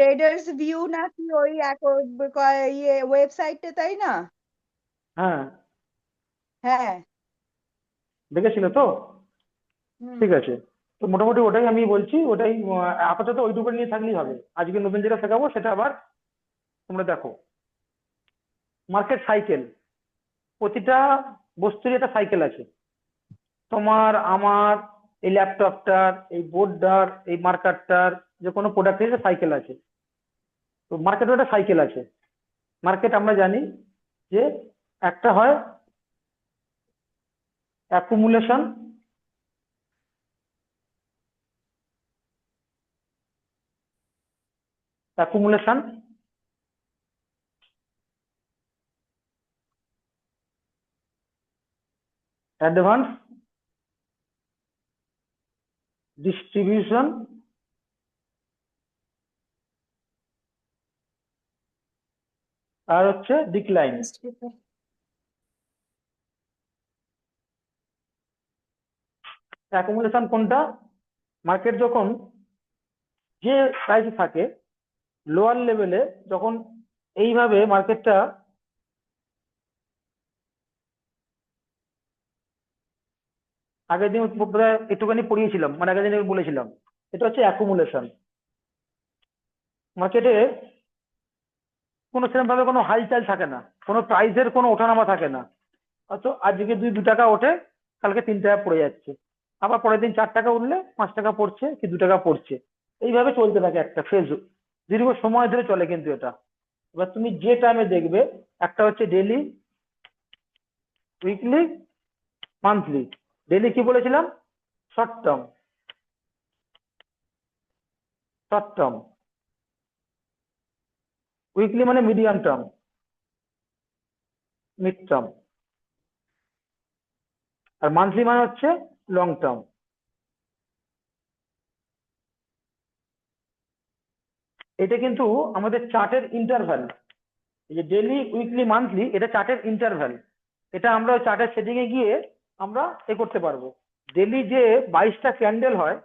Traders view নাকি ওই ইয়ে ওয়েবসাইটে, তাই না? হ্যাঁ, হ্যাঁ। দেখেছিল তো? হুম। ঠিক আছে। তো মোটামুটি ওটাই আমি বলছি, ওটাই আপাতত ওইটুকু নিয়ে থাকলেই হবে। আজকে নতুন যেটা শেখাবো সেটা আবার তোমরা দেখো। মার্কেট সাইকেল, প্রতিটা বস্তুরই একটা সাইকেল আছে। তোমার আমার এই ল্যাপটপটার, এই বোর্ডটার, এই মার্কারটার, যে কোনো প্রোডাক্টের একটা সাইকেল আছে। তো মার্কেটের একটা সাইকেল আছে। মার্কেট আমরা জানি যে একটা হয় অ্যাকুমুলেশন, অ্যাকুমুলেশন, অ্যাডভান্স, ডিস্ট্রিবিউশন, আর হচ্ছে ডিক্লাইন। অ্যাকুমুলেশন কোনটা? মার্কেট যখন যে প্রাইস থাকে লোয়ার লেভেলে, যখন এইভাবে মার্কেটটা আগের দিন বোধহয় একটুখানি পড়িয়েছিলাম, মানে আগের দিন আমি বলেছিলাম, এটা হচ্ছে অ্যাকুমুলেশন। মার্কেটে কোনো সেরকম ভাবে কোনো হালচাল থাকে না, কোনো প্রাইসের কোনো ওঠানামা থাকে না। অথচ আজকে দু টাকা ওঠে, কালকে 3 টাকা পড়ে যাচ্ছে, আবার পরের দিন 4 টাকা উঠলে 5 টাকা পড়ছে কি 2 টাকা পড়ছে। এইভাবে চলতে থাকে একটা ফেজ, দীর্ঘ সময় ধরে চলে কিন্তু এটা। এবার তুমি যে টাইমে দেখবে, একটা হচ্ছে ডেলি, উইকলি, মান্থলি। ডেলি কি বলেছিলাম? Short term, short term. Weekly মানে মিডিয়াম টার্ম, মিড টার্ম। আর মান্থলি মানে হচ্ছে লং টার্ম। এটা কিন্তু আমাদের চার্টের ইন্টারভ্যাল। এই যে ডেলি, উইকলি, মান্থলি, এটা চার্টের ইন্টারভ্যাল। এটা আমরা চার্টের সেটিং এ গিয়ে আমরা করতে পারবো। ডেলি যে 22টা ক্যান্ডেল হয়,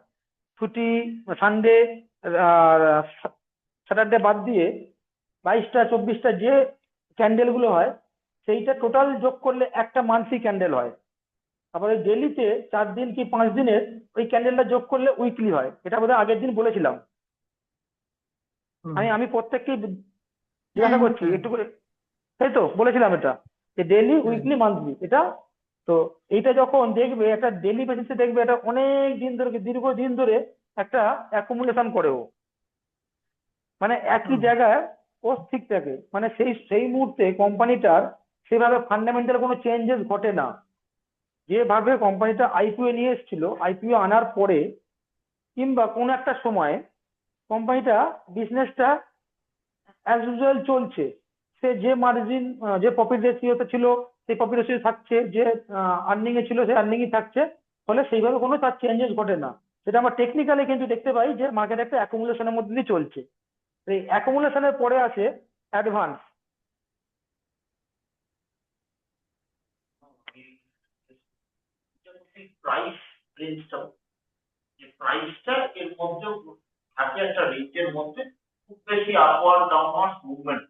ছুটি, সানডে আর স্যাটারডে বাদ দিয়ে 22টা 24টা যে ক্যান্ডেল গুলো হয়, সেইটা টোটাল যোগ করলে একটা মান্থলি ক্যান্ডেল হয়। আবার ওই ডেলিতে 4 দিন কি 5 দিনের ওই ক্যান্ডেলটা যোগ করলে উইকলি হয়। এটা বোধহয় আগের দিন বলেছিলাম। হুম আমি আমি প্রত্যেককেই জিজ্ঞাসা হুম করছি হুম। একটু করে। তাই তো বলেছিলাম এটা, যে ডেলি, হুম। উইকলি, মান্থলি এটা। তো এইটা যখন দেখবে একটা ডেলি বেসিসে, দেখবে এটা অনেক দিন ধরে, দীর্ঘদিন ধরে একটা অ্যাকুমুলেশন করে ও, মানে একই হুম। জায়গায় ও ঠিক থাকে। মানে সেই সেই মুহূর্তে কোম্পানিটার সেভাবে ফান্ডামেন্টাল কোনো চেঞ্জেস ঘটে না। যেভাবে কোম্পানিটা আইপিও নিয়ে এসেছিল, আইপিও আনার পরে কিংবা কোন একটা সময়ে কোম্পানিটা বিজনেসটা অ্যাজ ইউজুয়াল চলছে। সে যে মার্জিন, যে প্রফিট রেশিওতে ছিল সেই প্রফিট রেশিও থাকছে, যে আর্নিং এ ছিল সেই আর্নিংই থাকছে। ফলে সেইভাবে কোনো তার চেঞ্জেস ঘটে না। সেটা আমরা টেকনিক্যালি কিন্তু দেখতে পাই যে মার্কেট একটা অ্যাকুমুলেশনের মধ্যে দিয়ে চলছে। এই অ্যাকুমুলেশনের পরে আছে অ্যাডভান্স। প্রাইস রেঞ্জটা, যে প্রাইসটা এর মধ্যে থাকে একটা রেঞ্জের মধ্যে, খুব বেশি আপওয়ার্ড ডাউনওয়ার্ড মুভমেন্ট।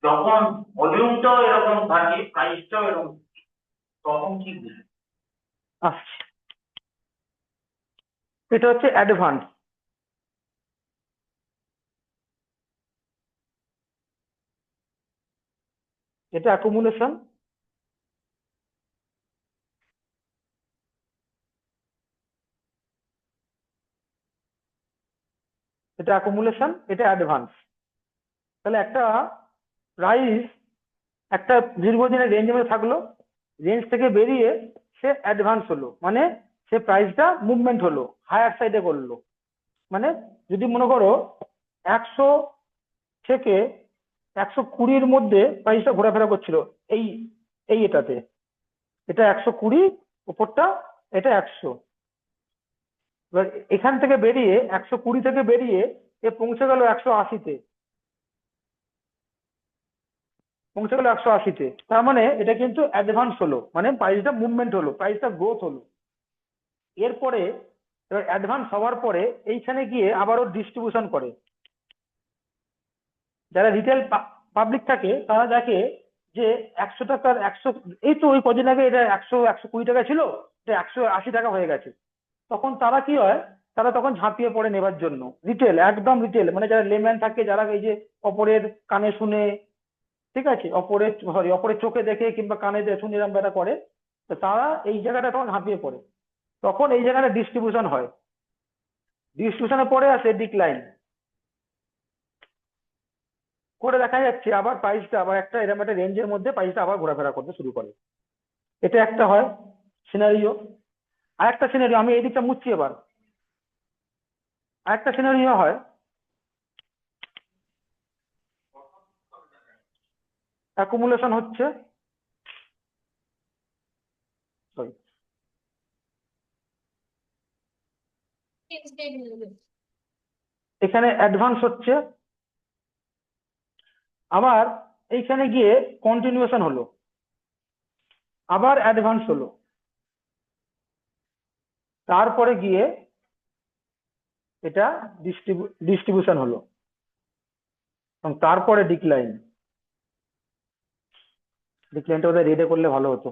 যখন ভলিউমটাও এরকম থাকে, প্রাইসটাও এরকম, তখন কি বুঝবে? আসছে, এটা হচ্ছে অ্যাডভান্স। এটা অ্যাকুমুলেশন, এটা অ্যাকুমুলেশন, এটা অ্যাডভান্স। তাহলে একটা প্রাইস একটা দীর্ঘদিনের রেঞ্জের মধ্যে থাকলো, রেঞ্জ থেকে বেরিয়ে সে অ্যাডভান্স হলো, মানে সে প্রাইসটা মুভমেন্ট হলো, হায়ার সাইডে করলো। মানে যদি মনে করো 100 থেকে 120-র মধ্যে প্রাইসটা ঘোরাফেরা করছিল, এই এই এটাতে, এটা 120, উপরটা এটা 100। এবার এখান থেকে বেরিয়ে 120 থেকে বেরিয়ে এ পৌঁছে গেল 180-তে, পৌঁছে গেল 180-তে। তার মানে এটা কিন্তু অ্যাডভান্স হলো, মানে প্রাইসটা মুভমেন্ট হলো, প্রাইসটা গ্রোথ হলো। এরপরে এবার অ্যাডভান্স হওয়ার পরে এইখানে গিয়ে আবারও ডিস্ট্রিবিউশন করে। যারা রিটেল পাবলিক থাকে তারা দেখে যে 100 টাকার 100, এই তো ওই কদিন আগে এটা 100-120 টাকা ছিল, এটা 180 টাকা হয়ে গেছে। তখন তারা কি হয়, তারা তখন ঝাঁপিয়ে পড়ে নেবার জন্য। রিটেল, একদম রিটেল, মানে যারা লেম্যান থাকে, যারা এই যে অপরের কানে শুনে, ঠিক আছে, অপরের চোখে দেখে কিংবা কানে শুনে এরকম ব্যাটা করে, তো তারা এই জায়গাটা তখন ঝাঁপিয়ে পড়ে। তখন এই জায়গাটা ডিস্ট্রিবিউশন হয়, ডিস্ট্রিবিউশনে পরে আসে ডিক্লাইন করে। দেখা যাচ্ছে আবার প্রাইসটা আবার একটা এরকম একটা রেঞ্জের মধ্যে প্রাইসটা আবার ঘোরাফেরা করতে শুরু করে। এটা একটা হয় সিনারিও। আর একটা সিনারিও, আমি এই দিকটা মুছছি এবার। আর একটা সিনারিও হয়, অ্যাকুমুলেশন হচ্ছে, সরি, এখানে অ্যাডভান্স হচ্ছে, আবার এইখানে গিয়ে কন্টিনিউশন হলো, আবার অ্যাডভান্স হলো, তারপরে গিয়ে এটা ডিস্ট্রিবিউশন হলো, এবং তারপরে ডিক্লাইন। ডিক্লাইনটা ওদের রেডে করলে ভালো হতো।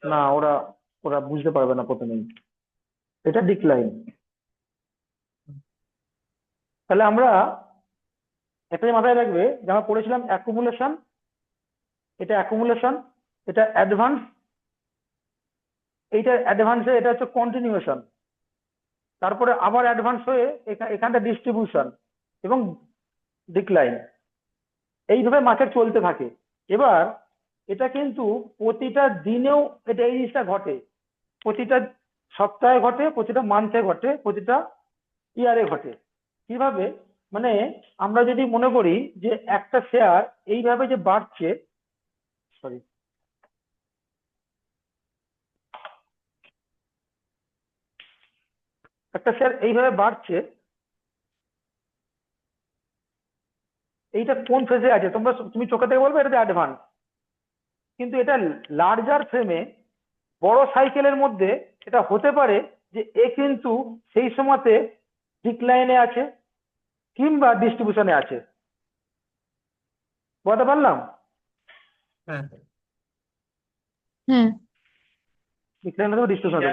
না, ওরা ওরা বুঝতে পারবে না প্রথমেই। এটা ডিক্লাইন। তাহলে আমরা এটাই মাথায় রাখবে যে আমরা পড়েছিলাম অ্যাকুমুলেশন, এটা অ্যাকুমুলেশন, এটা অ্যাডভান্স, এইটা অ্যাডভান্সে এটা হচ্ছে কন্টিনিউশন, তারপরে আবার অ্যাডভান্স হয়ে এখানটা ডিস্ট্রিবিউশন এবং ডিক্লাইন। এইভাবে মার্কেট চলতে থাকে। এবার এটা কিন্তু প্রতিটা দিনেও এটা এই জিনিসটা ঘটে, প্রতিটা সপ্তাহে ঘটে, প্রতিটা মান্থে ঘটে, প্রতিটা ইয়ারে ঘটে। কিভাবে, মানে আমরা যদি মনে করি যে একটা শেয়ার এইভাবে যে বাড়ছে, সরি, একটা শেয়ার এইভাবে বাড়ছে, এইটা কোন ফেজে আছে তুমি চোখে থেকে বলবে এটা অ্যাডভান্স। কিন্তু এটা লার্জার ফ্রেমে, বড় সাইকেলের মধ্যে এটা হতে পারে যে এ কিন্তু সেই সময়তে ডিক্লাইনে আছে কিংবা ডিস্ট্রিবিউশনে আছে। বলতে পারলাম? হ্যাঁ হুম। ডিক্লাইনে তো ডিস্ট্রিবিউশনে।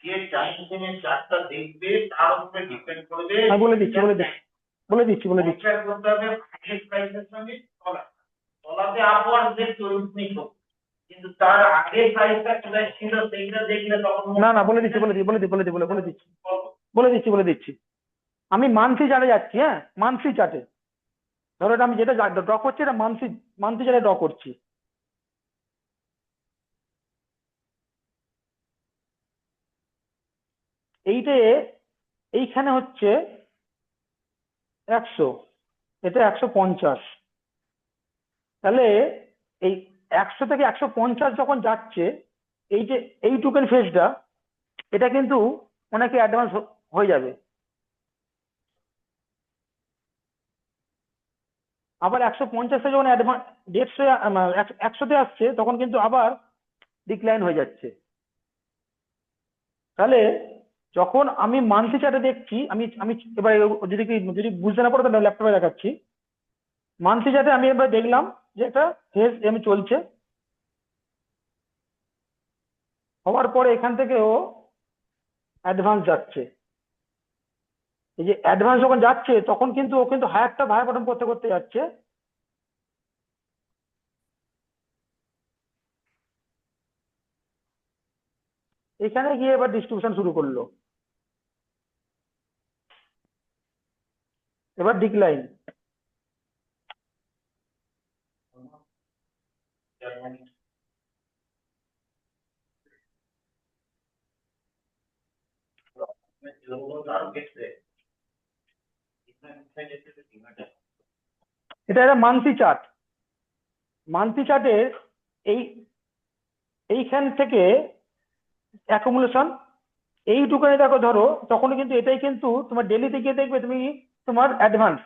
যে টাইম ফ্রেমের চার্টটা দেখবে তার উপরে ডিপেন্ড করবে। আমি বলে দিচ্ছি। কম্পেয়ার করতে হবে আগের প্রাইসের সঙ্গে তলাতে আপওয়ার্ড যে তৈরি হোক, কিন্তু তার আগে প্রাইসটা কোথায় ছিল সেইটা দেখলে তখন না, বলে দিচ্ছি। আমি মান্থলি চার্টে যাচ্ছি। হ্যাঁ, মান্থলি চার্টে ধরো এটা আমি যেটা ড্র করছি, এটা মান্থলি চার্টে ড্র করছি। এইখানে হচ্ছে 100, এটা 150। তাহলে এই 100 থেকে 150 যখন যাচ্ছে, এই যে এই টোকেন ফেজটা, এটা কিন্তু অনেকে অ্যাডভান্স হয়ে যাবে। আবার 150 যখন অ্যাডভান্স 150তে আসছে, তখন কিন্তু আবার ডিক্লাইন হয়ে যাচ্ছে। তাহলে যখন আমি মান্থলি চার্টে দেখছি, আমি আমি এবার যদি বুঝতে না পারো তাহলে ল্যাপটপে দেখাচ্ছি। মান্থলি চার্টে আমি এবার দেখলাম যে একটা ফেজ এম চলছে, হওয়ার পরে এখান থেকে ও অ্যাডভান্স যাচ্ছে। এই যে অ্যাডভান্স যখন যাচ্ছে, তখন কিন্তু ও কিন্তু হায়ারটা হায়ার বটম করতে করতে যাচ্ছে। এখানে গিয়ে এবার ডিস্ট্রিবিউশন শুরু করলো, এবার ডিক্লাইন। এটা একটা মান্থলি চার্ট। মান্থলি চার্টের এইখান থেকে অ্যাকুমুলেশন এইটুখানি দেখো ধরো, তখন কিন্তু এটাই কিন্তু তোমার ডেলিতে গিয়ে দেখবে তুমি তোমার অ্যাডভান্স,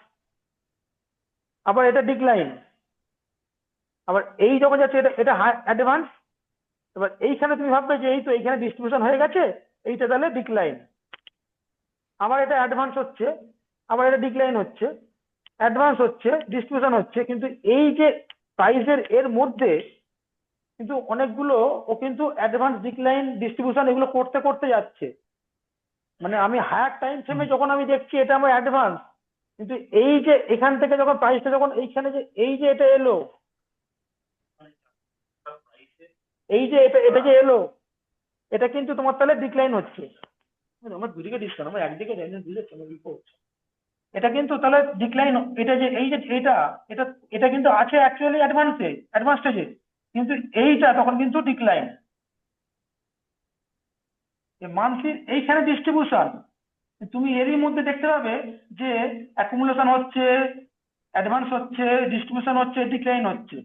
আবার এটা ডিক্লাইন, আবার এই যখন যাচ্ছে এটা এটা অ্যাডভান্স। এবার এইখানে তুমি ভাববে যে এই তো এইখানে ডিস্ট্রিবিউশন হয়ে গেছে, এইটা তাহলে ডিক্লাইন। আবার এটা অ্যাডভান্স হচ্ছে, আবার এটা ডিক্লাইন হচ্ছে, অ্যাডভান্স হচ্ছে, ডিস্ট্রিবিউশন হচ্ছে, কিন্তু এই যে প্রাইসের এর মধ্যে কিন্তু অনেকগুলো ও কিন্তু অ্যাডভান্স, ডিক্লাইন, ডিস্ট্রিবিউশন এগুলো করতে করতে যাচ্ছে। মানে আমি হায়ার টাইম ফ্রেমে যখন আমি দেখছি এটা আমার অ্যাডভান্স, কিন্তু এই যে এখান থেকে যখন প্রাইসটা যখন এইখানে যে এই যে এটা এলো, এই যে এটা এটা যে এলো, এটা কিন্তু তোমার তাহলে ডিক্লাইন হচ্ছে। আমার দুদিকে ডিসকাউন্ট, আমার একদিকে হচ্ছে, এটা কিন্তু তাহলে ডিক্লাইন। এটা যে এই যে এটা এটা এটা কিন্তু আছে অ্যাকচুয়ালি অ্যাডভান্স স্টেজে, কিন্তু এইটা তখন কিন্তু ডিক্লাইন। মান্থলি এইখানে ডিস্ট্রিবিউশন তুমি এরই মধ্যে দেখতে পাবে যে অ্যাকুমুলেশন হচ্ছে, অ্যাডভান্স হচ্ছে, ডিস্ট্রিবিউশন হচ্ছে, ডিক্লাইন হচ্ছে,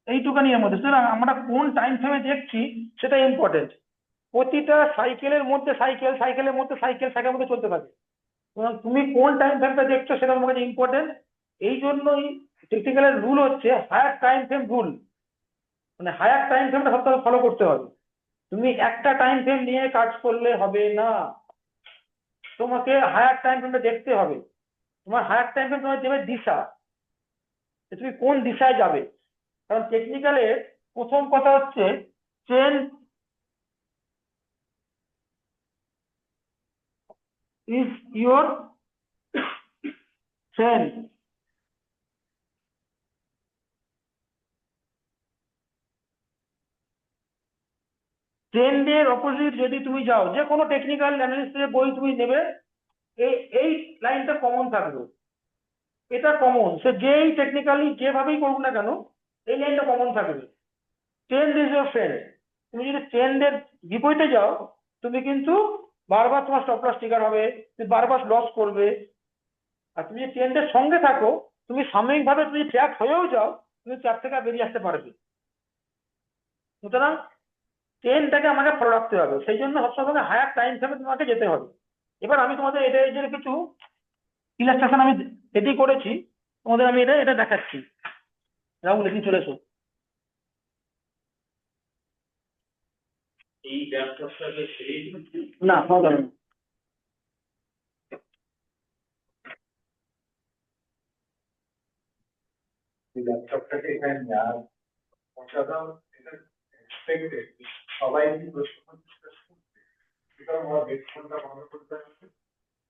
এইটুকানি এর মধ্যে। সুতরাং আমরা কোন টাইম ফ্রেমে দেখছি সেটা ইম্পর্টেন্ট। প্রতিটা সাইকেলের মধ্যে সাইকেলের মধ্যে সাইকেলের মধ্যে চলতে থাকে। সুতরাং তুমি কোন টাইম ফ্রেমটা দেখছো সেটা আমার কাছে ইম্পর্টেন্ট। এই জন্যই টেকনিক্যালের রুল হচ্ছে হায়ার টাইম ফ্রেম রুল, মানে হায়ার টাইম ফ্রেমটা সবসময় ফলো করতে হবে। তুমি একটা টাইম ফ্রেম নিয়ে কাজ করলে হবে না, তোমাকে হায়ার টাইম ফ্রেমটা দেখতে হবে। তোমার হায়ার টাইম ফ্রেম তোমার দেবে দিশা, যে তুমি কোন দিশায় যাবে। কারণ টেকনিক্যালের প্রথম কথা হচ্ছে ট্রেন্ড ইজ ইয়োর ট্রেন্ড। ট্রেন্ডের অপোজিট যদি তুমি যাও, যে কোনো টেকনিক্যাল অ্যানালিস্টের বই তুমি নেবে, এই এই লাইনটা কমন থাকবে। এটা কমন, সে যেই টেকনিক্যালি যেভাবেই করুক না কেন, এই লাইনটা কমন থাকবে। Trend is your friend. তুমি যদি ট্রেন্ডের বিপরীতে যাও, তুমি কিন্তু বারবার তোমার স্টপ লস ট্রিগার হবে, তুমি বারবার লস করবে। আর তুমি যদি ট্রেন্ডের সঙ্গে থাকো, তুমি সাময়িকভাবে তুমি ট্র্যাপ হয়েও যাও, তুমি ট্র্যাপ থেকে বেরিয়ে আসতে পারবে। সুতরাং ট্রেনটাকে আমাকে ফলো রাখতে হবে, সেই জন্য সবসময় হায়ার টাইম ফ্রেমে তোমাকে যেতে হবে। এবার আমি তোমাদের এটা এই যে কিছু ইলাস্ট্রেশন আমি রেডি করেছি, তোমাদের আমি এটা এটা দেখাচ্ছি। রাহুল, এদিকে চলে এসো। এই ব্যবসাটাকে ছেড়ে না, পাওয়া যাবে না। ল্যাপটপটাকে এখানে নেওয়ার অসাধারণ, এটা এক্সপেক্টেড। সবাই কি প্রশ্ন ডিসকাস করবে, এটা আমার হেডফোনটা বন্ধ করতে হবে।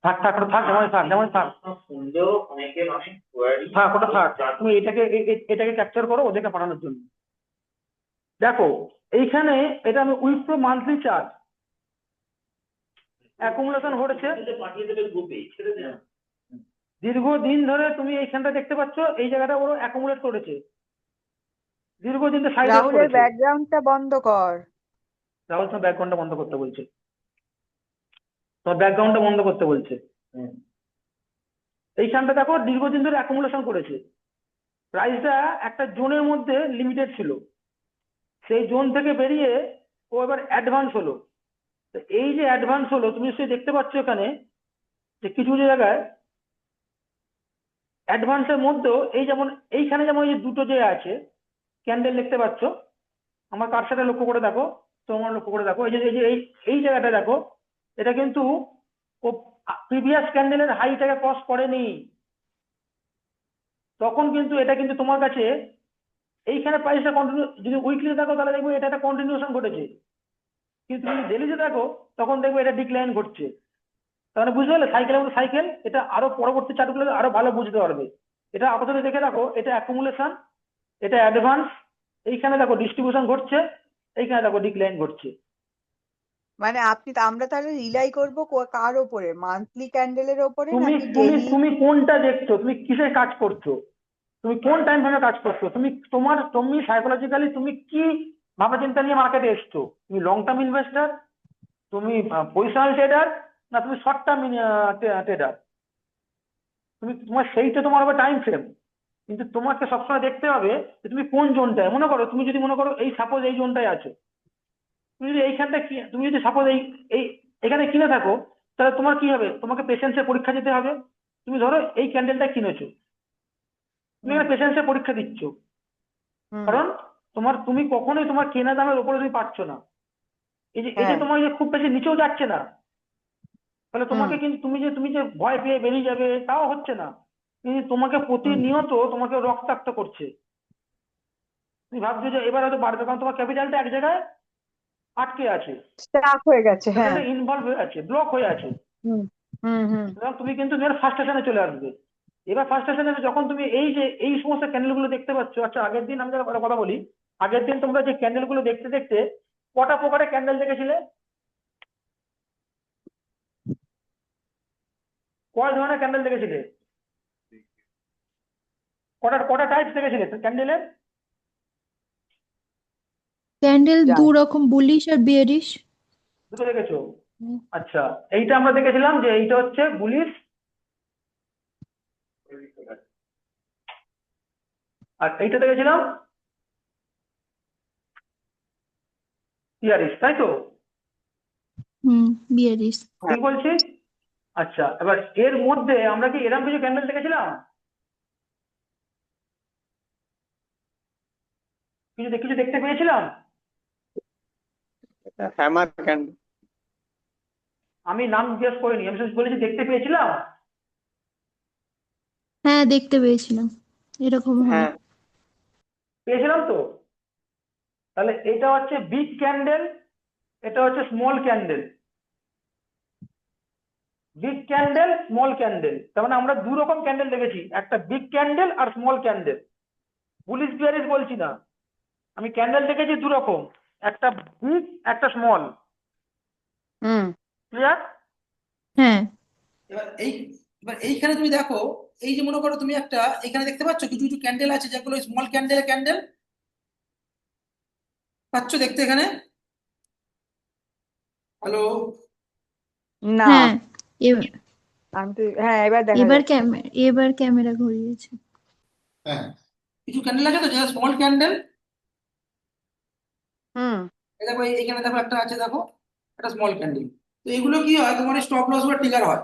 থাক থাক ওটা থাক, যেমন থাক। শুনলেও অনেকের অনেক কোয়ারি থাক ওটা থাক, তুমি এটাকে এটাকে ক্যাপচার করো ওদেরকে পাঠানোর জন্য। দেখো এইখানে এটা আমি উইপ্রো মান্থলি চার্ট অ্যাকুমুলেশন ঘটেছে পাঠিয়ে দেবে গ্রুপে, ছেড়ে দেন। দীর্ঘদিন ধরে। তুমি এইখানটা দেখতে পাচ্ছ, এই জায়গাটা ওরা অ্যাকুমুলেট করেছে দীর্ঘদিন ধরে, সাইড রাহুলের করেছে। ব্যাকগ্রাউন্ডটা বন্ধ কর। রাহুল তোমার ব্যাকগ্রাউন্ডটা বন্ধ করতে বলছে, তোমার ব্যাকগ্রাউন্ডটা বন্ধ করতে বলছে। এইখানটা দেখো দীর্ঘদিন ধরে অ্যাকুমুলেশন করেছে। প্রাইসটা একটা জোনের মধ্যে লিমিটেড ছিল, সেই জোন থেকে বেরিয়ে ও এবার অ্যাডভান্স হলো। তো এই যে অ্যাডভান্স হলো, তুমি নিশ্চয়ই দেখতে পাচ্ছ এখানে যে কিছু কিছু জায়গায় অ্যাডভান্সের মধ্যেও এই যেমন এইখানে যেমন এই যে দুটো যে আছে ক্যান্ডেল দেখতে পাচ্ছ, আমার কারসাটা লক্ষ্য করে দেখো, তোমার লক্ষ্য করে দেখো, এই যে এই এই জায়গাটা দেখো, এটা কিন্তু ও প্রিভিয়াস ক্যান্ডেলের হাইটাকে ক্রস করেনি। তখন কিন্তু এটা কিন্তু তোমার কাছে এইখানে প্রাইসটা কন্টিনিউ, যদি উইকলি দেখো তাহলে দেখবে এটা একটা কন্টিনিউশন ঘটেছে, কিন্তু তুমি ডেলিতে দেখো তখন দেখবে এটা ডিক্লাইন ঘটছে। তাহলে বুঝতে পারলে সাইকেলের মতো সাইকেল, এটা আরো পরবর্তী চার্টগুলো আরো ভালো বুঝতে পারবে। এটা আপাতত দেখে রাখো, এটা অ্যাকুমুলেশন, এটা অ্যাডভান্স, এইখানে দেখো ডিস্ট্রিবিউশন ঘটছে, এইখানে দেখো ডিক্লাইন ঘটছে। মানে আমরা তাহলে রিলাই করবো কার ওপরে, মান্থলি ক্যান্ডেলের ওপরে তুমি নাকি তুমি ডেইলি? তুমি কোনটা দেখছো, তুমি কিসে কাজ করছো, তুমি কোন টাইম ফ্রেমে কাজ করছো, তুমি সাইকোলজিক্যালি তুমি কি ভাবনা চিন্তা নিয়ে মার্কেটে এসছো? তুমি লং টার্ম ইনভেস্টর, তুমি পজিশনাল ট্রেডার, না তুমি শর্ট টার্ম ট্রেডার? তোমার সেইটা তোমার হবে টাইম ফ্রেম। কিন্তু তোমাকে সবসময় দেখতে হবে যে তুমি কোন জোনটায়। মনে করো তুমি যদি মনে করো এই সাপোজ এই জোনটায় আছো, তুমি যদি এইখানটা তুমি যদি সাপোজ এই এই এখানে কিনে থাকো, তাহলে তোমার কি হবে? তোমাকে পেশেন্সের পরীক্ষা দিতে হবে। তুমি ধরো এই ক্যান্ডেলটা কিনেছো, তুমি এখানে পেশেন্সের পরীক্ষা দিচ্ছ, হুম। কারণ তুমি কখনোই তোমার কেনা দামের উপরে তুমি পাচ্ছ না। এই যে হ্যাঁ। তোমার যে খুব বেশি নিচেও যাচ্ছে না, তাহলে হুম তোমাকে কিন্তু তুমি যে ভয় পেয়ে বেরিয়ে যাবে তাও হচ্ছে না, কিন্তু তোমাকে হুম প্রতিনিয়ত তোমাকে রক্তাক্ত করছে। তুমি ভাবছো যে এবার হয়তো বাড়বে, কারণ তোমার ক্যাপিটালটা এক জায়গায় আটকে আছে, স্টাক হয়ে গেছে, হ্যাঁ। ক্যাপিটালটা ইনভলভ হয়ে আছে, ব্লক হয়ে আছে। হুম হুম হুম সুতরাং তুমি কিন্তু এর ফার্স্ট স্টেশনে চলে আসবে। এবার ফার্স্ট স্টেশনে যখন তুমি এই যে এই সমস্ত ক্যান্ডেল গুলো দেখতে পাচ্ছ, আচ্ছা আগের দিন আমি একটা কথা বলি, আগের দিন তোমরা যে ক্যান্ডেল গুলো দেখতে দেখতে কটা প্রকারের ক্যান্ডেল দেখেছিলে? কয় ধরনের ক্যান্ডেল দেখেছিলে? কটা কটা টাইপস দেখেছিলে ক্যান্ডেলের? ক্যান্ডেল দু জানি। রকম, বুলিশ আর বিয়ারিশ। দুটো দেখেছো? আচ্ছা, এইটা আমরা দেখেছিলাম যে এইটা হচ্ছে বুলিশ, আর এইটা দেখেছিলাম ইয়ারিশ, তাই তো? বিয়ারিশ। ঠিক বলছি? আচ্ছা, এবার এর মধ্যে আমরা কি এরকম কিছু ক্যান্ডেল দেখেছিলাম? কিছু কিছু দেখতে পেয়েছিলাম? Hammer candle. আমি নাম জিজ্ঞেস করিনি, আমি শুধু বলেছি দেখতে পেয়েছিলাম। হ্যাঁ, দেখতে পেয়েছিলাম, এরকম হয়। হ্যাঁ, পেয়েছিলাম তো। তাহলে এটা হচ্ছে বিগ ক্যান্ডেল, এটা হচ্ছে small candle. Big candle, small candle, তার মানে আমরা দু রকম ক্যান্ডেল দেখেছি, একটা বিগ ক্যান্ডেল আর স্মল ক্যান্ডেল। বুলিশ বিয়ারিশ বলছি না, আমি ক্যান্ডেল দেখেছি দু রকম, একটা বিগ একটা স্মল। হুম ক্লিয়ার? হ্যাঁ। এবার এই এবার এইখানে তুমি দেখো, এই যে মনে করো তুমি একটা এখানে দেখতে পাচ্ছ কিছু কিছু ক্যান্ডেল আছে যেগুলো স্মল ক্যান্ডেল ক্যান্ডেল পাচ্ছ দেখতে এখানে। হ্যালো? না, হ্যাঁ, এ- আমি তো, হ্যাঁ এবার দেখা যাচ্ছে। এবার ক্যামেরা ঘুরিয়েছে। হ্যাঁ, কিছু ক্যান্ডেল আছে তো যেটা স্মল ক্যান্ডেল। হুম দেখো এখানে দেখো একটা আছে, দেখো একটা স্মল ক্যান্ডেল। তো এগুলো কি হয়, তোমার স্টপ লস বা ট্রিগার হয়।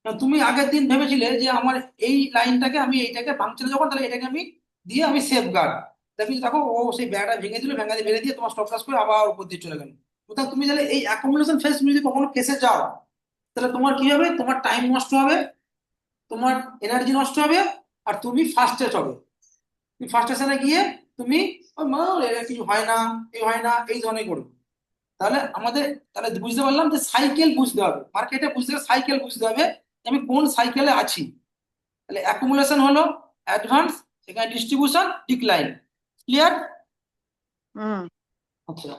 না, তুমি আগের দিন ভেবেছিলে যে আমার এই লাইনটাকে আমি এইটাকে ভাঙছিল যখন, তাহলে এটাকে আমি দিয়ে আমি সেফ গার্ড। দেখি দেখো ও সেই ব্যাগটা ভেঙে দিল, ভেঙে দিয়ে বেড়ে দিয়ে তোমার স্টপ লস করে আবার উপর দিয়ে চলে গেল। কোথাও তুমি তাহলে এই অ্যাকুমুলেশন ফেস যদি কখনো ফেসে যাও, তাহলে তোমার কি হবে, তোমার টাইম নষ্ট হবে, তোমার এনার্জি নষ্ট হবে, আর তুমি ফার্স্টেড হবে। তুমি ফার্স্ট স্টেশনে গিয়ে তুমি "ও মা, এর কিছু হয় না, এই হয় না", এই ধরনের করবে। তাহলে আমাদের তাহলে বুঝতে পারলাম যে সাইকেল বুঝতে হবে, মার্কেটে বুঝতে হবে, সাইকেল বুঝতে হবে যে আমি কোন সাইকেলে আছি। তাহলে অ্যাকুমুলেশন হলো অ্যাডভান্স, এখানে ডিস্ট্রিবিউশন ডিক্লাইন। ক্লিয়ার? হুম আচ্ছা,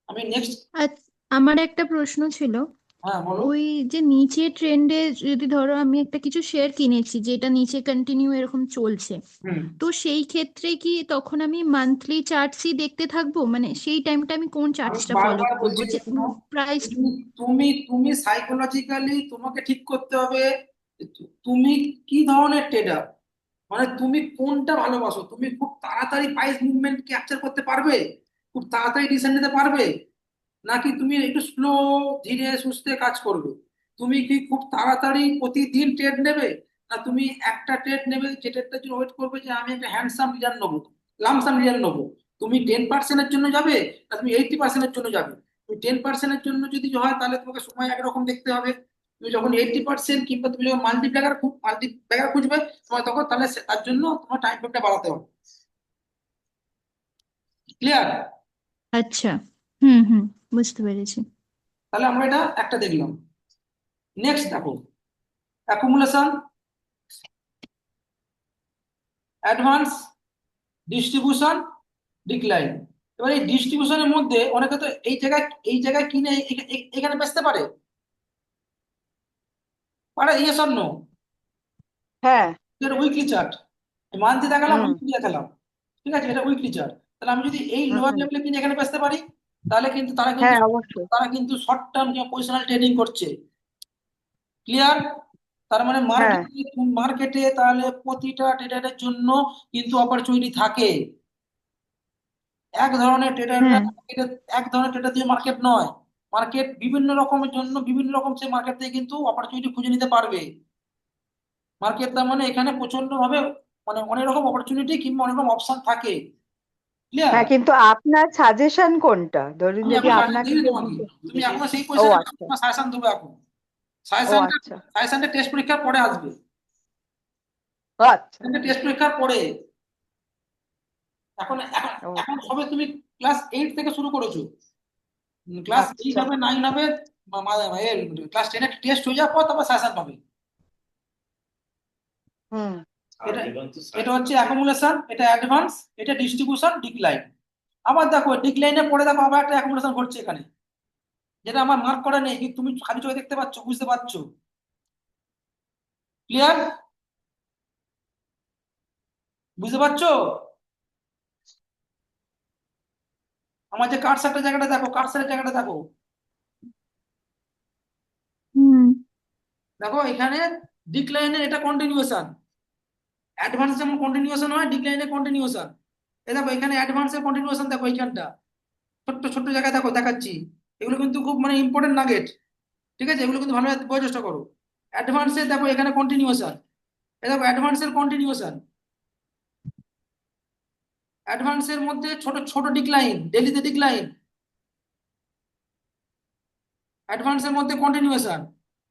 আমি নেক্সট। আর আমার একটা প্রশ্ন ছিল, হ্যাঁ, বলো। ওই যে নিচে ট্রেন্ডে যদি ধরো আমি একটা কিছু শেয়ার কিনেছি যেটা নিচে কন্টিনিউ এরকম চলছে, হুম। তো সেই ক্ষেত্রে কি তখন আমি মান্থলি চার্টসই দেখতে থাকবো? মানে সেই টাইমটা আমি কোন আমি চার্টসটা ফলো বারবার করবো, বলছি যে শোনো, প্রাইস? তুমি তুমি তুমি সাইকোলজিক্যালি তোমাকে ঠিক করতে হবে যে তুমি কি ধরনের ট্রেডার। মানে তুমি কোনটা ভালোবাসো, তুমি খুব তাড়াতাড়ি প্রাইস মুভমেন্ট ক্যাপচার করতে পারবে, খুব তাড়াতাড়ি ডিসিশন নিতে পারবে, নাকি তুমি একটু স্লো, ধীরে সুস্থে কাজ করবে? তুমি কি খুব তাড়াতাড়ি প্রতিদিন ট্রেড নেবে, না তুমি একটা ট্রেড নেবে যেটার জন্য ওয়েট করবে যে আমি একটা হ্যান্ডসাম রিটার্ন নেবো, লামসাম রিটার্ন নেবো? তুমি 10%-এর জন্য যাবে, না তুমি 80%-এর জন্য যাবে? তুমি 10%-এর জন্য যদি হয় তাহলে তোমাকে সময় একরকম দেখতে হবে। তুমি যখন 80%, কিংবা তুমি যখন মাল্টিপ্লায়ার খুঁজবে তোমার, তখন তাহলে তার জন্য তোমার টাইম ফ্রেমটা বাড়াতে হবে। ক্লিয়ার? আচ্ছা। হুম, বুঝতে পেরেছি। তাহলে আমরা এটা একটা দেখলাম। নেক্সট দেখো, অ্যাকুমুলেশন, অ্যাডভান্স, ডিস্ট্রিবিউশন, ডিক্লাইন। এবার এই ডিস্ট্রিবিউশনের মধ্যে অনেকে তো এই জায়গায় কিনে এখানে বেচতে পারে, পারে? Yes or no? হ্যাঁ এটা উইকলি চার্ট, মান্থলি দেখালাম, হুম উইকলি দেখালাম, ঠিক আছে, এটা উইকলি চার্ট। তাহলে আমি যদি এই লোয়ার হুম লেভেলে কিনে এখানে বেচতে পারি, তাহলে কিন্তু তারা কিন্তু হ্যাঁ অবশ্যই। তারা কিন্তু শর্ট টার্ম পজিশনাল ট্রেডিং করছে। ক্লিয়ার? তার মানে হ্যাঁ মার্কেটে তাহলে প্রতিটা ট্রেডারের জন্য কিন্তু অপরচুনিটি থাকে। এক ধরনের ট্রেডাররা হ্যাঁ। এক ধরনের ট্রেডার দিয়ে মার্কেট নয়, মার্কেট বিভিন্ন রকমের জন্য বিভিন্ন রকম সে মার্কেট থেকে কিন্তু অপরচুনিটি খুঁজে নিতে পারবে। মার্কেট তার মানে এখানে প্রচন্ড ভাবে মানে অনেক রকম অপরচুনিটি কিংবা অনেক রকম অপশন থাকে। ক্লিয়ার? হ্যাঁ, কিন্তু আপনার সাজেশন কোনটা? ধরুন আমি যদি এখন সাজেশন আপনাকে দিই কেউ তোমাকে, দিতে। তুমি এখনো সেই ও পজিশনে, আচ্ছা। তোমার সাজেশন দেবো এখন। ও সাজেশনটা আচ্ছা সাজেশনটা টেস্ট পরীক্ষার পরে আসবে, আচ্ছা টেস্ট পরীক্ষার পরে। এখন এখন এখন ওকে সবে তুমি ক্লাস 8 থেকে শুরু করেছো, ক্লাস 8 আচ্ছা হবে, 9 হবে, ক্লাস 10 এর টেস্ট হয়ে যাওয়ার পর তারপর সাজেশন পাবে। হুম এটা এটা হচ্ছে অ্যাকুমুলেশন, এটা অ্যাডভান্স, এটা ডিস্ট্রিবিউশন, ডিক্লাইন। আবার দেখো ডিক্লাইনের পরে দেখো আবার একটা অ্যাকুমুলেশন ঘটছে এখানে, যেটা আমার মার্ক করা নেই, কিন্তু তুমি খালি চোখে দেখতে পাচ্ছ, বুঝতে পারছো? ক্লিয়ার? বুঝতে পারছো? আমার যে কার্সারটা জায়গাটা দেখো, কার্সারের জায়গাটা দেখো, হুম দেখো এখানে ডিক্লাইনের এটা কন্টিনিউয়েশন, অ্যাডভান্স যেমন কন্টিনিউয়েশন হয়, ডিক্লাইনের কন্টিনিউয়েশন। এই দেখো এখানে অ্যাডভান্সের কন্টিনিউয়েশন দেখো এইখানটা, ছোট্ট ছোট্ট জায়গায় দেখো দেখাচ্ছি। এগুলো কিন্তু খুব মানে ইম্পর্টেন্ট নাগেট, ঠিক আছে? এগুলো কিন্তু ভালোভাবে বোঝার চেষ্টা করো। অ্যাডভান্সের দেখো এখানে কন্টিনিউয়েশন, এই দেখো অ্যাডভান্সের কন্টিনিউয়েশন, অ্যাডভান্সের মধ্যে ছোট ছোট ডিক্লাইন, ডেলিতে ডিক্লাইন, অ্যাডভান্সের মধ্যে কন্টিনিউয়েশন,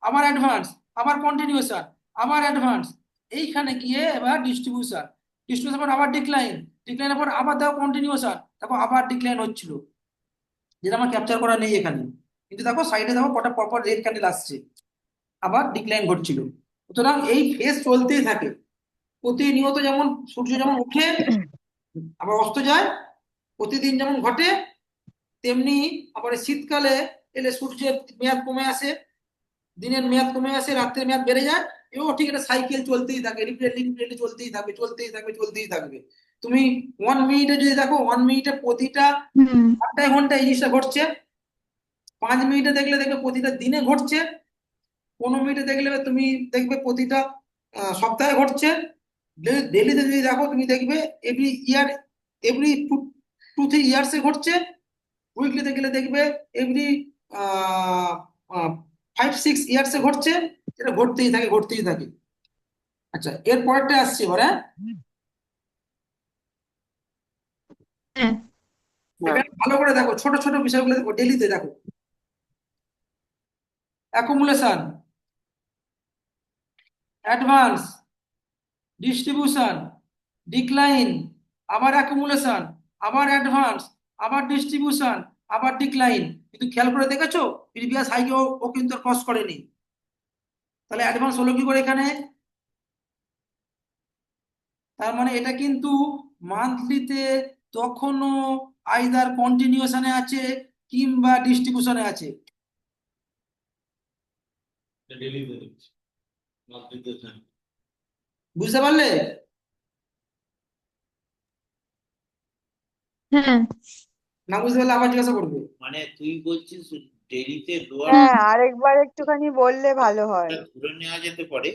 আবার অ্যাডভান্স, আবার কন্টিনিউয়েশন, আবার অ্যাডভান্স। এইখানে গিয়ে এবার ডিস্ট্রিবিউশন, ডিস্ট্রিবিউশন পর আবার ডিক্লাইন, ডিক্লাইনের পর আবার দেখো কন্টিনিউয়েশন, দেখো আবার ডিক্লাইন হচ্ছিল, যেটা আমার ক্যাপচার করা নেই এখানে, কিন্তু দেখো সাইডে দেখো কটা পরপর রেড ক্যান্ডেল আসছে, আবার ডিক্লাইন ঘটছিল। সুতরাং এই ফেজ চলতেই থাকে প্রতিনিয়ত, যেমন সূর্য যেমন ওঠে আবার অস্ত যায়, প্রতিদিন যেমন ঘটে, তেমনি আবার এই শীতকালে এলে সূর্যের মেয়াদ কমে আসে, দিনের মেয়াদ কমে আসে, রাত্রের মেয়াদ বেড়ে যায়, এবং ঠিক একটা সাইকেল চলতেই থাকে, রিপিটেডলি রিপিটেডলি চলতেই থাকবে, চলতেই থাকবে, চলতেই থাকবে। তুমি 1 মিনিটে যদি দেখো, 1 মিনিটে প্রতিটা হুম ঘন্টায় ঘন্টায় এই জিনিসটা ঘটছে, 5 মিনিটে দেখলে দেখবে প্রতিটা দিনে ঘটছে, 15 মিনিটে দেখলে তুমি দেখবে প্রতিটা সপ্তাহে ঘটছে, ডেলিতে যদি দেখো তুমি দেখবে এভরি ইয়ার, এভরি 2-3 ইয়ার্সে ঘটছে, উইকলিতে গেলে দেখবে এভরি 5-6 ইয়ার্সে ঘটছে, এটা ঘটতেই থাকে, ঘটতেই থাকে। আচ্ছা, এর পরেরটা আসছে এবার, হ্যাঁ? হ্যাঁ এখানে ভালো করে দেখো, ছোট ছোট বিষয়গুলো দেখো, ডেলিতে দেখো অ্যাকুমুলেশন, অ্যাডভান্স, ডিস্ট্রিবিউশন, ডিক্লাইন, আবার অ্যাকুমুলেশন, আবার অ্যাডভান্স, আবার ডিস্ট্রিবিউশন, আবার ডিক্লাইন। কিন্তু খেয়াল করে দেখেছো প্রিভিয়াস হাইকে ও কিন্তু ক্রস করেনি, তাহলে অ্যাডভান্স হলো কি করে এখানে? তার মানে এটা কিন্তু মান্থলিতে তখনও আইদার কন্টিনিউশনে আছে কিংবা ডিস্ট্রিবিউশনে আছে। বুঝতে পারলে? হ্যাঁ না বুঝতে পারলে আবার জিজ্ঞাসা করবে। মানে তুই বলছিস ডেরিতে লোয়ার হুম হ্যাঁ আরেকবার একটুখানি বললে ভালো হয় ধরে নেওয়া যেতে পারে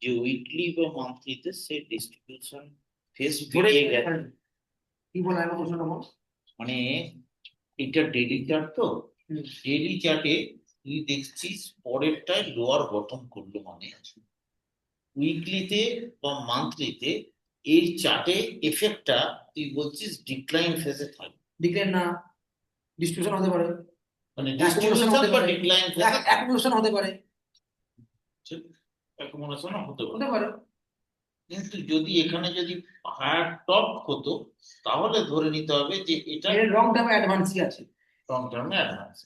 যে উইকলি বা মান্থলিতে সে ডিস্ট্রিবিউশন ফেস পেরিয়ে গেছে। কি বলে আমি প্রশ্নটা বল। মানে এটা ডেলি চার্ট, তো ডেলি চার্টে তুই দেখছিস পরেরটায় লোয়ার বটম করলো, মানে উইকলিতে বা মান্থলিতে এই চার্টে এফেক্টটা তুই বলছিস ডিক্লাইন ফেজে থাকে। ডিক্লাইন না, ডিস্ট্রিবিউশন হতে পারে, মানে অ্যাকুমুলেশন ডিস্ট্রিবিউশন হতে বা পারে, ডিক্লাইন ফেজে অ্যাকুমুলেশন হতে পারে, অ্যাকুমুলেশন হতে পারে। হতে পারে। কিন্তু যদি এখানে যদি হায়ার টপ হতো, তাহলে ধরে নিতে হবে যে এটা এর লং টার্মে অ্যাডভান্সই আছে। লং টার্মে অ্যাডভান্স।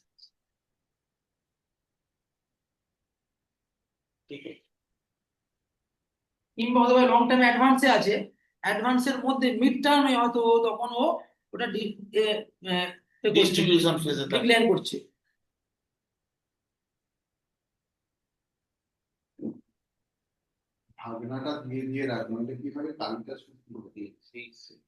ঠিক আছে, কিংবা হতে পারে লং টার্মে অ্যাডভান্সে আছে, অ্যাডভান্সের মধ্যে মিড টার্মে হয়তো তখন ও ওটা ডিস্ট্রিবিউশন ফেজে থাকে। ডিক্লাইন করছে। ভাবনাটা দিয়ে দিয়ে রাখবেন, মানে কি হবে তালিকা শুরু হবে। সেই সেই।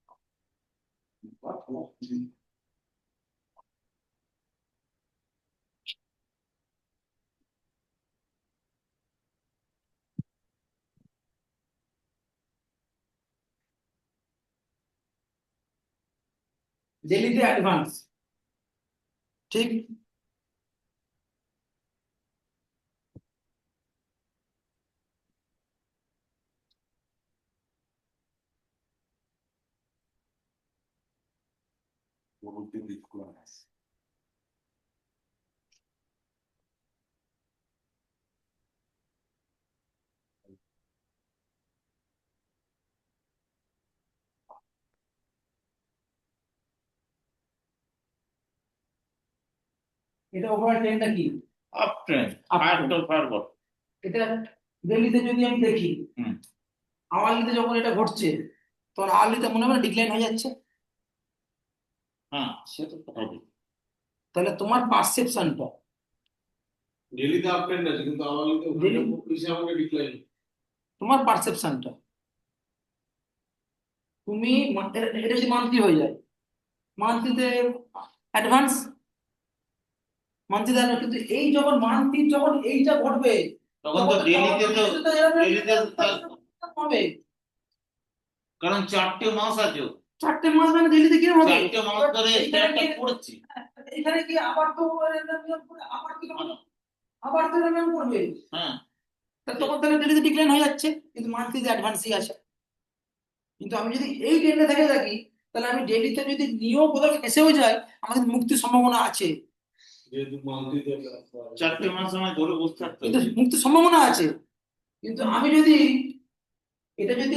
ডেলিতে অ্যাডভান্স, ঠিক? বহুতে বিস্কুট আছে। এটা ওভারঅল ট্রেন্ডটা কি? Up trend, higher to higher bottom. এটা ডেইলিতে যদি আমি দেখি, হুম। আওয়ারলিতে যখন এটা ঘটছে তখন আওয়ারলিতে মনে হয় ডিক্লাইন হয়ে যাচ্ছে। হ্যাঁ, সেটা তো হবে। তাহলে তোমার পারসেপশনটা, ডেলিতে আপ ট্রেন্ড আছে কিন্তু আওয়ারলিতে ওখানে হিসাবে ডিক্লাইন। তোমার পারসেপশনটা, তুমি এটা যদি মান্থলি হয়ে যায়, মান্থলিতে অ্যাডভান্স, মান্থলি দেয়, কিন্তু এই যখন মান্থলি যখন এইটা ঘটবে তখন তো ডেলিতে হবে। কারণ 4টে মাস আছে, 4টে মাস মানে ডেলিতে কিরকম হবে? 4টে মাস ধরে একটা পড়ছে। এখানে কি আবার তো আবার কি আবার তো এরকম করবে। হ্যাঁ, তখন তাহলে ডেলিতে ডিক্লাইন হয়ে যাচ্ছে, কিন্তু মান্থলিতে অ্যাডভান্সই আছে। কিন্তু আমি যদি এই ট্রেন্ডে থেকে থাকি, তাহলে আমি ডেলিতে যদি নিয়েও কোথাও ফেসেও যাই, আমাদের মুক্তির সম্ভাবনা আছে। যেহেতু মান্থলিতে 4টে মাস সময় ধরে বসে থাকতে কিন্তু হবে। মুক্তির সম্ভাবনা আছে। কিন্তু আমি যদি এটা যদি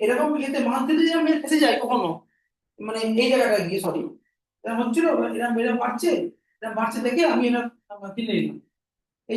এরকম ক্ষেত্রে মান্থলিতে যদি আমি ফেসে যাই কখনো, মানে এই জায়গাটা গিয়ে, সরি, এটা হচ্ছিল, এরকম বাড়ছে দেখে আমি এটা কিনে নিলাম,